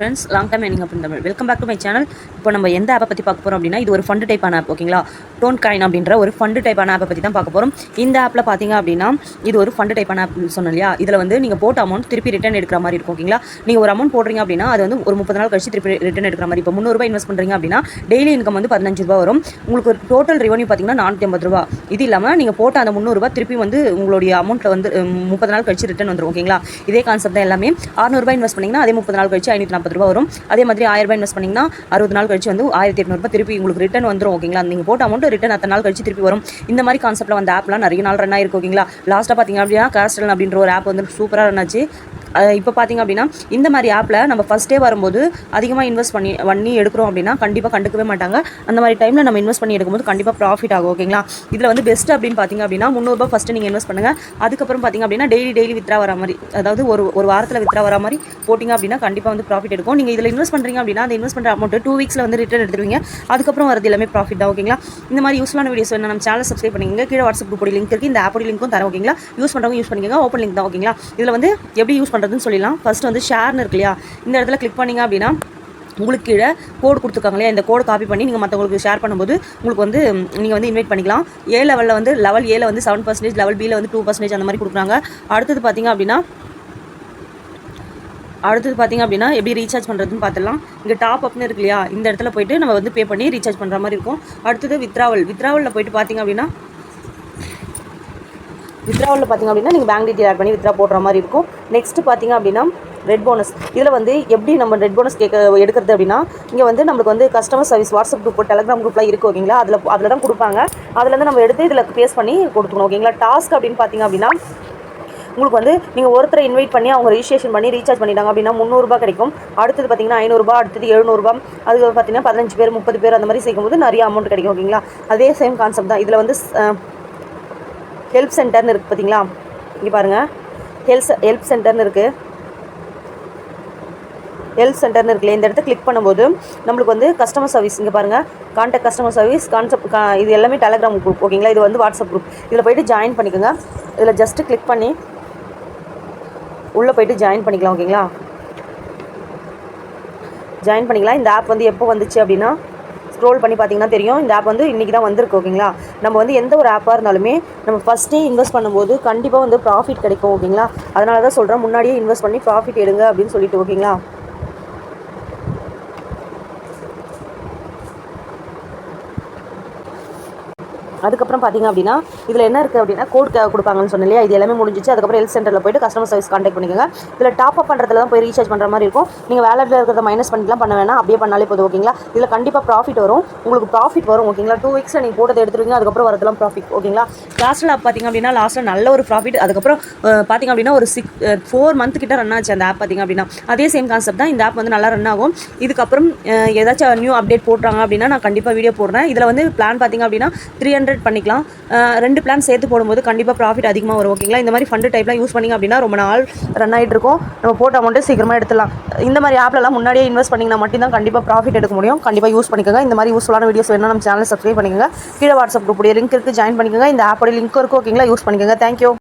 Friends long time எனிங் அப்படின்னு Tamil welcome back to my channel. இப்போ நம்ம எந்த ஆப்பை பற்றி பார்க்க போகிறோம் அப்படின்னா, இது ஒரு ஃபண்டு டைப்பான ஆப். ஓகேங்களா, டோன் காயின் அப்படின்ற ஒரு ஃபண்டு டைப்பான ஆப்பை பற்றி தான் பார்க்க போகிறோம். இந்த ஆப்பில் பார்த்தீங்க அப்படின்னா, இது ஒரு ஃபண்டு டைப்பான ஆப் சொன்னோம் இல்லையா. இதில் வந்து நீங்கள் போட்ட அமௌண்ட் திருப்பி ரிட்டன் எடுக்கிற மாதிரி இருக்கும். ஓகேங்களா, நீங்கள் ஒரு அமௌண்ட் போடுறீங்க அப்படின்னா அது வந்து ஒரு 30 நாள் கழிச்சு திருப்பி ரிட்டன் எடுக்கிற மாதிரி. இப்போ 300 ரூபாய் இன்வெஸ்ட் பண்ணுறீங்க அப்படின்னா டெய்லி இன்கம் வந்து 15 ரூபா வரும். உங்களுக்கு ஒரு டோட்டல் ரெவன்யூ பார்த்தீங்கன்னா 450 ரூபா. இது இல்லாமல் நீங்கள் போட்ட அந்த 300 ரூபாய் திருப்பி வந்து உங்களுடைய அமௌண்ட்டில் வந்து 30 நாள் கழிச்சு ரிட்டன் வந்துடும். ஓகேங்களா, இதே கான்செப்ட் தான் எல்லாமே. 600 ரூபாய் இன்வெஸ்ட் பண்ணிங்கன்னா அதே 30 நாள் கழிச்சு 540 ரூபா வரும். அதே மாதிரி 1000 ரூபாய் இன்வெஸ்ட் பண்ணிங்கன்னா 60 நாள் கழிச்சு வந்து 1800 ரூபாய் திருப்பி உங்களுக்கு ரிட்டன் வந்துடும். ஓகேங்களா, நீங்கள் போட்ட அமௌண்ட் ரிட்டன் அத்தனை நாள் கழிச்சு திருப்பி வரும். இந்த மாதிரி கான்செப்ட்டில் வந்து ஆப்லாம் நிறைய நாள் ரன் ஆயிருக்கு. ஓகேங்களா, லாஸ்ட்டாக பார்த்தீங்க அப்படின்னா காஸ்டல் அப்படின்ற ஒரு ஆப் வந்து சூப்பராக ரன் ஆச்சு. இப்போ பார்த்தீங்க அப்படின்னா இந்த மாதிரி ஆப்பில் நம்ம ஃபஸ்ட்டே வரும்போது அதிகமாக இன்வெஸ்ட் பண்ணி எடுக்கிறோம் அப்படின்னா கண்டிப்பாக கண்டுக்கவே மாட்டாங்க. அந்த மாதிரி டைமில் நம்ம இன்வெஸ்ட் பண்ணி எடுக்கும்போது கண்டிப்பாக ப்ராஃபிட் ஆகும். ஓகேங்களா, இதில் வந்து பெஸ்ட் அப்படின்னு பார்த்தீங்க அப்படின்னா 300 ரூபாய் ஃபஸ்ட்டு நீங்கள் இன்வெஸ்ட் பண்ணுங்கள். அதுக்கப்புறம் பார்த்தீங்க அப்படின்னா டெய்லி வித்ரா வர மாதிரி, அதாவது ஒரு வாரத்தில் வித்ரா வர மாதிரி போட்டிங்க அப்படின்னா கண்டிப்பாக வந்து ப்ராஃபிட் எடுக்கும். நீங்கள் இதில் இன்வெஸ்ட் பண்ணுறீங்க அப்படின்னா அந்த இன்வெஸ்ட் பண்ணுற அமௌண்ட் 2 வீக்ஸில் வந்து ரிட்டர்ன் எடுத்துருவீங்க. அதுக்கப்புறம் வரது எல்லாமே ப்ராஃபிட் தான். ஓகேங்களா, இந்த மாதிரி யூஸ்ஃபுல்லான வீடியோஸ் வேணும் நம்ம சேனல் சப்ஸ்கிரைப் பண்ணிங்க. கீழே வாட்ஸ்அப் குரூப் லிங்க் இருக்குது, இந்த ஆப்போட லிங்க்கும் தரேன். ஓகேங்களா, யூஸ் பண்ணுறவங்க யூஸ் பண்ணிக்கோங்க, ஓப்பன் லிங்க் தான். ஓகேங்களா, இதில் வந்து எப்படி யூஸ் பண்ணுறதுன்னு சொல்லலாம். ஃபஸ்ட்டு வந்து ஷேர்னு இருக்கு இல்லையா, இந்த இடத்துல கிளிக் பண்ணிங்க அப்படின்னா உங்களுக்கு கீழே கோடு கொடுத்துருக்காங்க இல்லையா, இந்த கோடு காப்பி பண்ணி நீங்கள் மற்றவங்களுக்கு ஷேர் பண்ணும்போது உங்களுக்கு வந்து நீங்கள் வந்து இன்வைட் பண்ணிக்கலாம். லெவலில் வந்து லெவல் ஏல வந்து 7%, லெவல் பியில் வந்து 2% அந்த மாதிரி கொடுக்குறாங்க. அடுத்தது பார்த்தீங்க அப்படின்னா எப்படி ரீசார்ஜ் பண்ணுறதுன்னு பார்த்துலாம். இங்கே டாப் அப்னு இருக்கு இல்லையா, இந்த இடத்துல போய்ட்டு நம்ம வந்து பே பண்ணி ரீசார்ஜ் பண்ணுற மாதிரி இருக்கும். அடுத்தது வித்ராவலில் போய்ட்டு பார்த்தீங்க அப்படின்னா நீங்கள் பேங்க் டீட்டெயில் ஆட் பண்ணி வித்ரா போடுற மாதிரி இருக்கும். நெக்ஸ்ட்டு பார்த்தீங்க அப்படின்னா ரெட் போனஸ். இதில் வந்து எப்படி நம்ம ரெட் போனஸ் எடுக்கிறது அப்படின்னா, இங்கே வந்து நம்மளுக்கு வந்து customer service WhatsApp group, Telegram குரூப்லாம் இருக்குது. ஓகேங்களா, அதில் தான் கொடுப்பாங்க. அதுலேருந்து நம்ம எடுத்து இதில் பேஸ் பண்ணி கொடுத்துக்கணும். ஓகேங்களா, டாஸ்க் அப்படின்னு பார்த்தீங்க அப்படின்னா உங்களுக்கு வந்து நீங்கள் ஒருத்தரை இன்வைட் பண்ணி அவங்க ரிஜிஸ்ட்ரேஷன் பண்ணி ரீசார்ஜ் பண்ணிட்டாங்க அப்படின்னா 300 ரூபாய் கிடைக்கும். அடுத்தது பார்த்தீங்கன்னா 500 ரூபாய், அடுத்தது 700 ரூபாய், அது பார்த்தீங்கன்னா 15 பேர் 30 பேர் அந்த மாதிரி சேர்க்கும்போது நிறைய அமௌண்ட் கிடைக்கும். ஓகேங்களா, அதே சேம் கான்செப்ட் தான். இதில் வந்து ஹெல்ப் சென்டர்னு இருக்குது பார்த்தீங்களா, இங்கே பாருங்கள், ஹெல்ப் சென்டர்னு இருக்குது. இந்த இடத்த கிளிக் பண்ணும்போது நம்மளுக்கு வந்து கஸ்டமர் சர்வீஸ், இங்கே பாருங்கள், கான்டாக்ட் கஸ்டமர் சர்வீஸ் கான்செப்ட், இது எல்லாமே டெலிகிராம் குரூப். ஓகேங்களா, இது வந்து வாட்ஸ்அப் குரூப். இதில் போய்ட்டு ஜாயின் பண்ணிக்கோங்க. இதில் ஜஸ்ட்டு கிளிக் பண்ணி உள்ளே போய்ட்டு ஜாயின் பண்ணிக்கலாம். ஓகேங்களா, ஜாயின் பண்ணிக்கலாம். இந்த ஆப் வந்து எப்போ வந்துச்சு அப்படின்னா ஸ்க்ரோல் பண்ணி பார்த்தீங்கன்னா தெரியும். இந்த ஆப் வந்து இன்றைக்கி தான் வந்திருக்கு. ஓகேங்களா, நம்ம வந்து எந்த ஒரு ஆப்பாக இருந்தாலுமே நம்ம ஃபஸ்ட்டே இன்வெஸ்ட் பண்ணும்போது கண்டிப்பாக வந்து ப்ராஃபிட் கிடைக்கும். ஓகேங்களா, அதனால தான் சொல்கிறேன், முன்னாடியே இன்வெஸ்ட் பண்ணி ப்ராஃபிட் எடுங்க அப்படின்னு சொல்லிட்டு. ஓகேங்களா, அதுக்கப்புறம் பார்த்தீங்க அப்படின்னா இதில் என்ன இருக்குது அப்படின்னா கோட் கொடுப்பாங்கன்னு சொன்னேன் இல்லையா, இது எல்லாமே முடிஞ்சிச்சு. அதுக்கப்புறம் ஹெல்த் சென்டரில் போய்ட்டு கஸ்டமர் சர்வீஸ் கான்டாக்ட் பண்ணிக்கோங்க. இதில் டாப் அப் பண்ணுறதுல தான் போய் ரீசார்ஜ் பண்ணுற மாதிரி இருக்கும். நீங்கள் வேலட்டில் இருக்கிறத மைனஸ் பண்ணிக்கலாம், பண்ண வேணாம், அப்படியே பண்ணாலே போதும். ஓகேங்களா, இதில் கண்டிப்பாக ப்ராஃபிட் வரும், உங்களுக்கு ப்ராஃபிட் வரும். ஓகேங்களா, 2 வீக்ஸில் நீங்கள் போட்டதை எடுத்துருவீங்க, அதுக்கப்புறம் வரதெல்லாம் ப்ராஃபிட். ஓகேங்களா, லாஸ்ட்டில் பார்த்தீங்க அப்படின்னா லாஸ்ட்டில் நல்ல ஒரு ப்ராஃபிட். அதுக்கப்புறம் பார்த்தீங்க அப்படின்னா ஒரு 4 மந்த் கிட்ட ரன் ஆச்சு அந்த ஆப். பார்த்தீங்க அப்படின்னா அதே சேம் கான்செப்ட் தான். இந்த ஆப் வந்து நல்லா ரன் ஆகும். இதுக்கப்புறம் ஏதாச்சும் நியூ அப்டேட் போட்டுறாங்க அப்படின்னா நான் கண்டிப்பாக வீடியோ போடுறேன். இதில் வந்து பிளான் பார்த்தீங்க அப்படின்னா 300 பண்ணிக்கலாம். 2 பிளான் சேர்த்து போடும்போது கண்டிப்பாக ப்ராஃபிட் அதிகமாக வரும். ஓகேங்களா, இந்த மாதிரி ஃபண்டு டைப்லாம் யூஸ் பண்ணிங்க அப்படின்னா ரொம்ப நாள் ரன் ஆகிட்டு இருக்கும். நம்ம போட்ட அமௌண்ட்டு சீக்கிரமாக எடுத்துலாம். இந்த மாதிரி ஆப்லலாம் முன்னாடியே இன்வெஸ்ட் பண்ணிங்கன்னா மட்டும்தான் கண்டிப்பாக ப்ராஃபிட் எடுக்க முடியும். கண்டிப்பாக யூஸ் பண்ணிக்கோங்க. இந்த மாதிரி யூஸ்ஃபுல்லான வீடியோஸ் வேணும் நம்ம சேனலை சப்ஸ்கிரைப் பண்ணிக்கோங்க. கீழே வாட்ஸ்அப் குரூப் லிங்க் இருக்குது, ஜாயின் பண்ணிக்கோங்க. இந்த ஆப்போட லிங்க் இருக்கும். ஓகேங்களா, யூஸ் பண்ணிக்கோங்க. தேங்க்யூ.